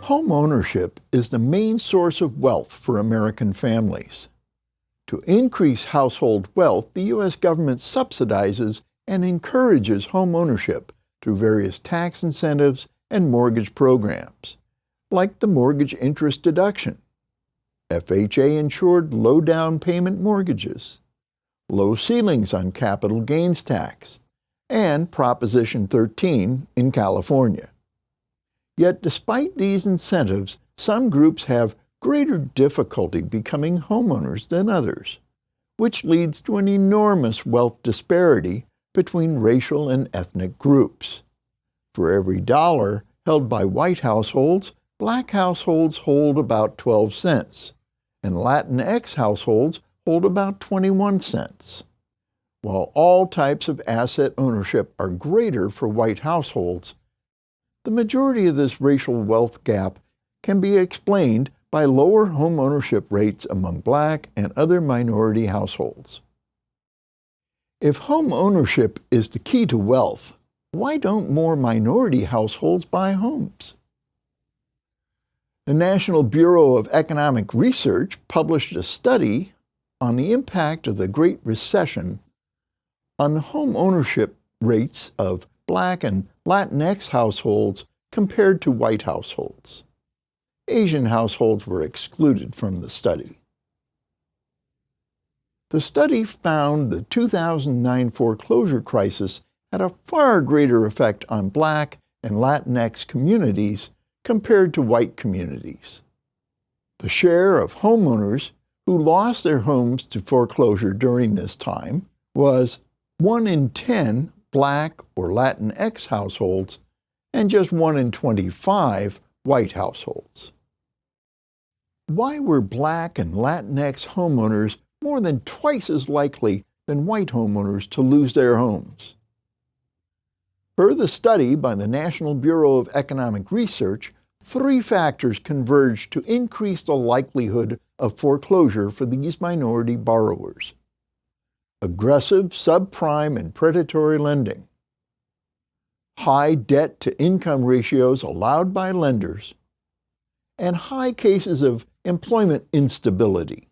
Homeownership is the main source of wealth for American families. To increase household wealth, the U.S. government subsidizes and encourages homeownership through various tax incentives and mortgage programs, like the mortgage interest deduction, FHA-insured low down payment mortgages, low ceilings on capital gains tax, and Proposition 13 in California. Yet despite these incentives, some groups have greater difficulty becoming homeowners than others, which leads to an enormous wealth disparity between racial and ethnic groups. For every dollar held by white households, black households hold about 12 cents, and Latinx households hold about 21 cents. While all types of asset ownership are greater for white households, the majority of this racial wealth gap can be explained by lower home ownership rates among black and other minority households. If home ownership is the key to wealth, why don't more minority households buy homes? The National Bureau of Economic Research published a study on the impact of the Great Recession on home ownership rates of black and Latinx households compared to white households. Asian households were excluded from the study. The study found the 2009 foreclosure crisis had a far greater effect on black and Latinx communities compared to white communities. The share of homeowners who lost their homes to foreclosure during this time was 1 in 10 black or Latinx households and just 1 in 25 white households. Why were black and Latinx homeowners more than twice as likely than white homeowners to lose their homes? Per the study by the National Bureau of Economic Research, 3 factors converged to increase the likelihood of foreclosure for these minority borrowers: aggressive subprime and predatory lending, high debt-to-income ratios allowed by lenders, and high cases of employment instability.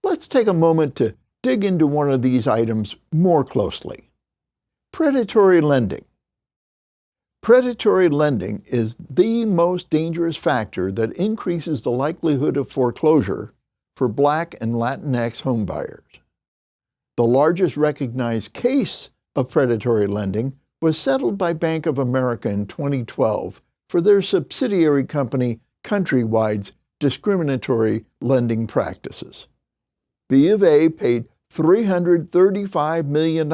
Let's take a moment to dig into one of these items more closely. Predatory lending. Predatory lending is the most dangerous factor that increases the likelihood of foreclosure for black and Latinx homebuyers. The largest recognized case of predatory lending was settled by Bank of America in 2012 for their subsidiary company Countrywide's discriminatory lending practices. B of A paid $335 million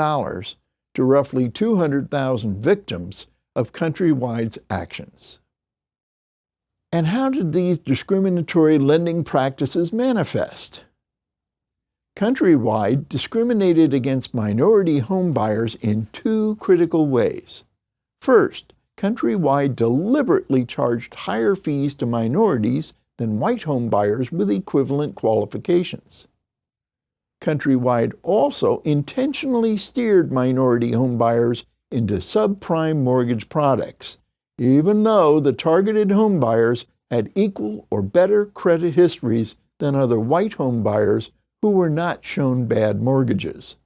to roughly 200,000 victims of Countrywide's actions. And how did these discriminatory lending practices manifest? Countrywide discriminated against minority home buyers in 2 critical ways. First, Countrywide deliberately charged higher fees to minorities than white home buyers with equivalent qualifications. Countrywide also intentionally steered minority home buyers into subprime mortgage products, even though the targeted home buyers had equal or better credit histories than other white home buyers who were not shown bad mortgages.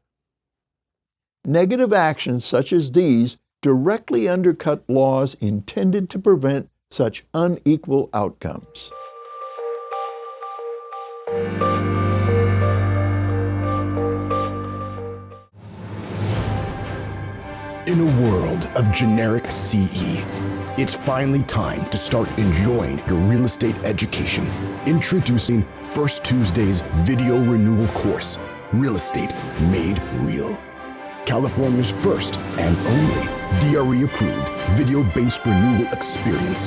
Negative actions such as these directly undercut laws intended to prevent such unequal outcomes. In a world of generic CE, it's finally time to start enjoying your real estate education. Introducing First Tuesday's video renewal course, Real Estate Made Real. California's first and only DRE-approved video-based renewal experience.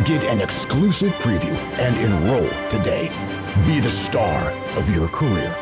Get an exclusive preview and enroll today. Be the star of your career.